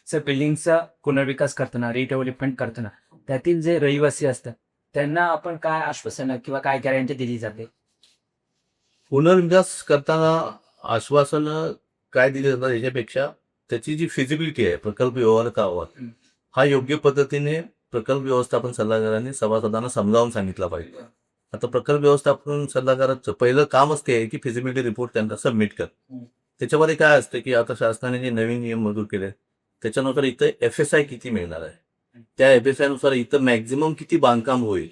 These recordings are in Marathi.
सर बिल्डिंगचा पुनर्विकास करताना रिडेव्हलपमेंट करताना त्यातील जे रहिवासी असतात त्यांना आपण काय आश्वासन किंवा काय गॅरंटी दिली जाते? पुनर्विकास करताना आश्वासन काय दिले जातात याच्यापेक्षा त्याची जी फिजिबिलिटी आहे, प्रकल्प व्यवहार का हवा, हं. हा योग्य पद्धतीने प्रकल्प व्यवस्थापन सल्लागारांनी सभासदांना समजावून सांगितला पाहिजे. आता प्रकल्प व्यवस्थापन सल्लागाराचं पहिलं कामच ते आहे की फिजिबिलिटी रिपोर्ट त्यांना सबमिट कर. हं. त्याच्यामध्ये काय असतं की आता शासनाने जे नवीन नियम मंजूर केले त्याच्यानुसार इथं FSI किती मिळणार आहे, त्या FSI नुसार इथं मॅक्झिमम किती बांधकाम होईल.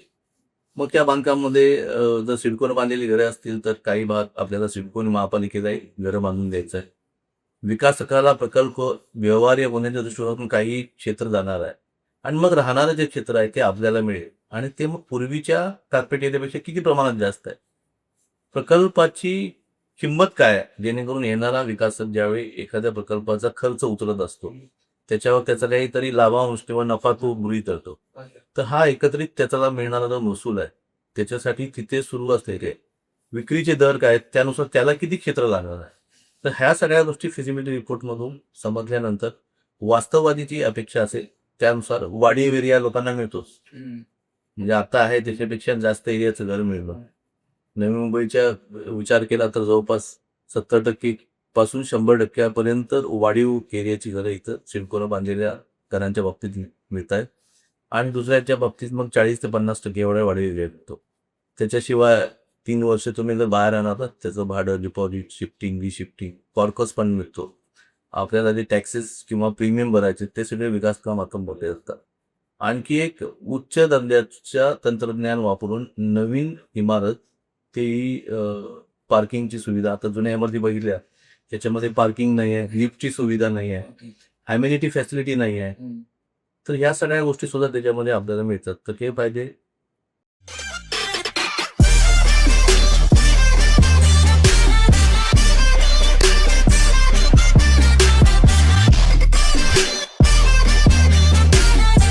मग त्या बांधकामामध्ये जर सिडकोनं बांधलेली घरं असतील तर काही भाग आपल्याला सिडकोने महापालिकेला घरं बांधून द्यायचं आहे. विकासकाला प्रकल्प व्यवहार्य होण्याच्या दृष्टिकोनातून काही क्षेत्र जाणार आहे आणि मग राहणारं जे क्षेत्र आहे ते आपल्याला मिळेल आणि ते मग पूर्वीच्या कार्पेट एरियापेक्षा किती प्रमाणात जास्त आहे. प्रकल्पाची किंमत काय आहे, जेणेकरून येणारा विकासक ज्यावेळी एखाद्या प्रकल्पाचा खर्च उचलत असतो त्याच्यावर त्याचा काहीतरी लाभांश किंवा नफा तो गृहीत धरतो. तर हा एकत्रित त्याचा मिळणारा जो महसूल आहे त्याच्यासाठी तिथे सुरू असलेले विक्रीचे दर काय आहेत, त्यानुसार त्याला किती क्षेत्र लागणार आहे. तर ह्या सगळ्या गोष्टी फिजिबिलिटी रिपोर्टमधून समजल्यानंतर वास्तववादी जी अपेक्षा असेल त्यानुसार वाढीव एरिया लोकांना मिळतोच. म्हणजे आता आहे त्याच्यापेक्षा जास्त एरियाचं घर मिळणं. नवी मुंबईच्या विचार केला तर जवळपास 70% पासून 100% वाढीव एरियाची घरं इथं सिडकोनं बांधलेल्या घरांच्या बाबतीत मिळत आहेत आणि दुसऱ्याच्या बाबतीत मग 40 ते 50% एवढ्या वाढीव एरिया मिळतो. त्याच्याशिवाय 3 वर्ष तुम्ही जर बाहेर राहणार तर त्याचं भाडं, डिपॉझिट, शिफ्टिंग, रिशिफ्टिंग, कॉर्कस पण मिळतो. आपल्याला जे टॅक्सेस किंवा प्रीमियम भरायचे ते सगळे विकास काम आपण मोठे असतात. आणखी एक उच्च दर्जाच्या तंत्रज्ञान वापरून नवीन इमारत तेही पार्किंगची सुविधा, आता जुन्या इमारती बघितल्या त्याच्यामध्ये पार्किंग नाही आहे, लिफ्टची सुविधा नाही आहे, ॲम्युनिटी फॅसिलिटी नाही आहे. तर ह्या सगळ्या गोष्टी सुद्धा त्याच्यामध्ये आपल्याला मिळतात. तर हे पाहिजे